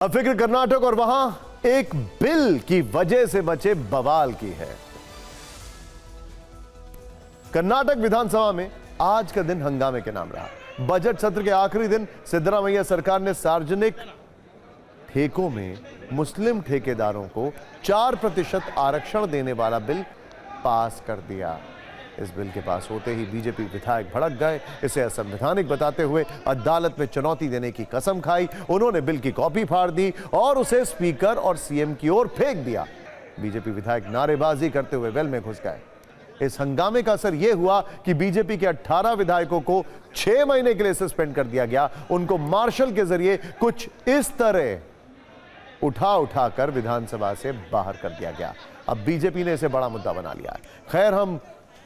अब फिक्र कर्नाटक और वहां एक बिल की वजह से बचे बवाल की है। कर्नाटक विधानसभा में आज का दिन हंगामे के नाम रहा। बजट सत्र के आखिरी दिन सिद्धरामैया सरकार ने सार्वजनिक ठेकों में मुस्लिम ठेकेदारों को 4% आरक्षण देने वाला बिल पास कर दिया। इस बिल के पास होते ही बीजेपी विधायक भड़क गए, इसे असंवैधानिक बताते हुए अदालत में चुनौती देने की कसम खाई। उन्होंने बिल की कॉपी फाड़ दी और उसे स्पीकर और सीएम की ओर फेंक दिया। बीजेपी विधायक नारेबाजी करते हुए वेल में घुस गए। इस हंगामे का असर यह हुआ कि बीजेपी के 18 विधायकों को 6 महीने के लिए सस्पेंड कर दिया गया। उनको मार्शल के जरिए कुछ इस तरह उठाकर विधानसभा से बाहर कर दिया गया। अब बीजेपी ने इसे बड़ा मुद्दा बना लिया है। खैर, हम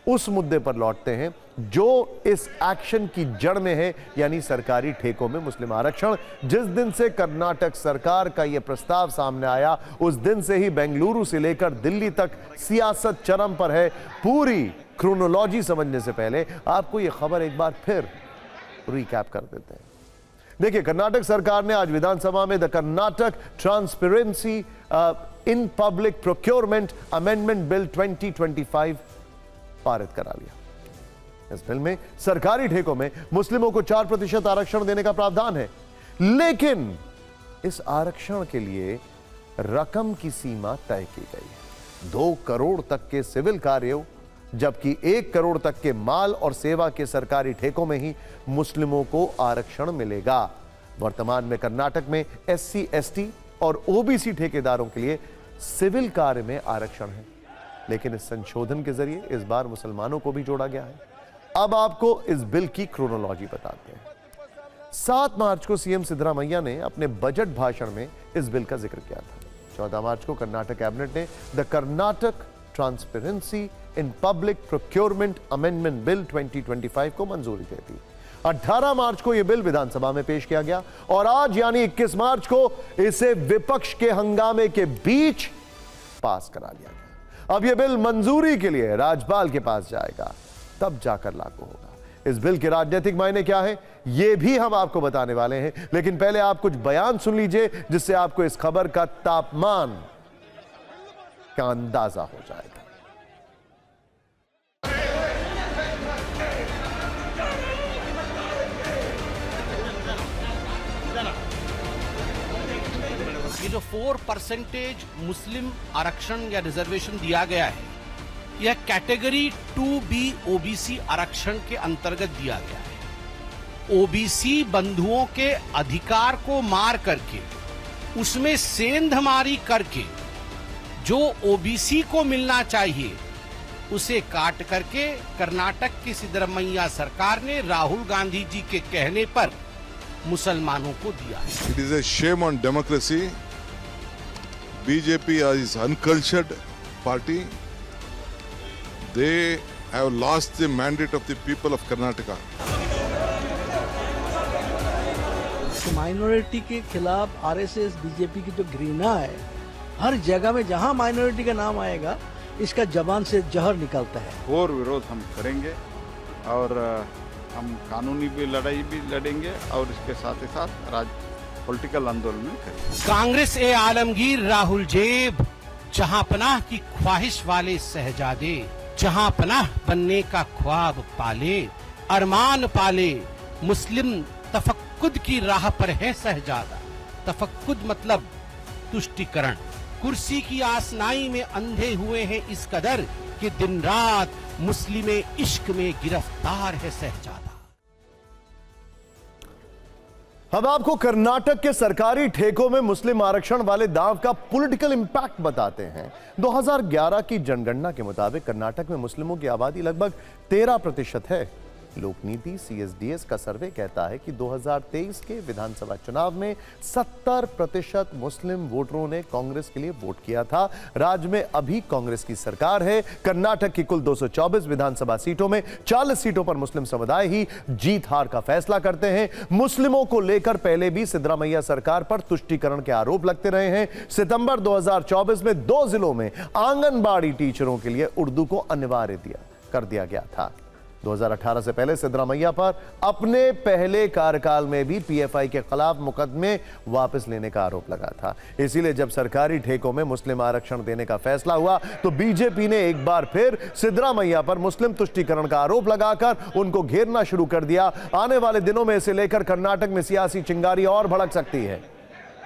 उस मुद्दे पर लौटते हैं जो इस एक्शन की जड़ में है, यानी सरकारी ठेकों में मुस्लिम आरक्षण। जिस दिन से कर्नाटक सरकार का यह प्रस्ताव सामने आया, उस दिन से ही बेंगलुरु से लेकर दिल्ली तक सियासत चरम पर है। पूरी क्रोनोलॉजी समझने से पहले आपको यह खबर एक बार फिर रिकैप कर देते हैं। देखिए, कर्नाटक सरकार ने आज विधानसभा में the Karnataka transparency in public procurement amendment bill 2025 पारित करा लिया। इस बिल में सरकारी ठेकों में मुस्लिमों को 4% आरक्षण देने का प्रावधान है, लेकिन इस आरक्षण के लिए रकम की सीमा तय की गई है। 2 करोड़ तक के सिविल कार्यों, जबकि 1 करोड़ तक के माल और सेवा के सरकारी ठेकों में ही मुस्लिमों को आरक्षण मिलेगा। वर्तमान में कर्नाटक में SC, ST और OBC ठेकेदारों के लिए सिविल कार्य में आरक्षण है, लेकिन इस संशोधन के जरिए इस बार मुसलमानों को भी जोड़ा गया है। अब आपको इस बिल की क्रोनोलॉजी बताते हैं। 7 मार्च को सीएम सिद्धरामैया ने अपने बजट भाषण में इस बिल का जिक्र किया था। 14 मार्च को कर्नाटक कैबिनेट ने the Karnataka transparency in public procurement amendment bill 2025 को मंजूरी दे दी। 18 मार्च को यह बिल विधानसभा में पेश किया गया और आज यानी 21 मार्च को इसे विपक्ष के हंगामे के बीच पास करा दिया गया। अब यह बिल मंजूरी के लिए राज्यपाल के पास जाएगा, तब जाकर लागू होगा। इस बिल के राजनीतिक मायने क्या है, यह भी हम आपको बताने वाले हैं, लेकिन पहले आप कुछ बयान सुन लीजिए, जिससे आपको इस खबर का तापमान का अंदाजा हो जाएगा। ये जो 4% मुस्लिम आरक्षण या रिजर्वेशन दिया गया है, यह कैटेगरी 2B OBC आरक्षण के अंतर्गत दिया गया है। OBC बंधुओं के अधिकार को मार करके, उसमें सेंधमारी करके जो OBC को मिलना चाहिए उसे काट करके कर्नाटक की सिद्धरामैया सरकार ने राहुल गांधी जी के कहने पर मुसलमानों को दिया है। It is a shame on democracy. BJP is uncultured party. They have lost the mandate of the people of Karnataka. Minority के खिलाफ RSS बीजेपी की जो घृणा है, हर जगह में जहां माइनॉरिटी का नाम आएगा, इसका जबान से जहर निकलता है। और विरोध हम करेंगे और हम कानूनी भी लड़ाई भी लड़ेंगे और इसके साथ ही साथ पॉलिटिकल आंदोलन करेंगे। कांग्रेस ए आलमगीर राहुल जेब, जहां पनाह की ख्वाहिश वाले शहजादे, जहां पनाह बनने का ख्वाब पाले, अरमान पाले, मुस्लिम तफक्कुद की राह पर है शहजादा। तफक्कुद मतलब तुष्टिकरण। कुर्सी की आसनाई में अंधे हुए हैं इस कदर कि दिन रात मुस्लिमे इश्क में गिरफ्तार है शहजादा। अब आपको कर्नाटक के सरकारी ठेकों में मुस्लिम आरक्षण वाले दांव का पॉलिटिकल इंपैक्ट बताते हैं। 2011 की जनगणना के मुताबिक कर्नाटक में मुस्लिमों की आबादी लगभग 13% है। लोकनीति CSDS का सर्वे कहता है कि 2023 के विधानसभा चुनाव में 70% मुस्लिम वोटरों ने कांग्रेस के लिए वोट किया था। राज्य में अभी कांग्रेस की सरकार है। कर्नाटक की कुल 224 विधानसभा सीटों में 40 सीटों पर मुस्लिम समुदाय ही जीत हार का फैसला करते हैं। मुस्लिमों को लेकर पहले भी सिद्धरामैया सरकार पर तुष्टीकरण के आरोप लगते रहे हैं। सितंबर 2024 में 2 जिलों में आंगनबाड़ी टीचरों के लिए उर्दू को अनिवार्य कर दिया गया था। 2018 से पहले सिद्धरामैया पर अपने पहले कार्यकाल में भी पीएफआई के खिलाफ मुकदमे वापस लेने का आरोप लगा था। इसीलिए जब सरकारी ठेकों में मुस्लिम आरक्षण देने का फैसला हुआ तो बीजेपी ने एक बार फिर सिद्धरामैया पर मुस्लिम तुष्टीकरण का आरोप लगाकर उनको घेरना शुरू कर दिया। आने वाले दिनों में इसे लेकर कर्नाटक में सियासी चिंगारी और भड़क सकती है।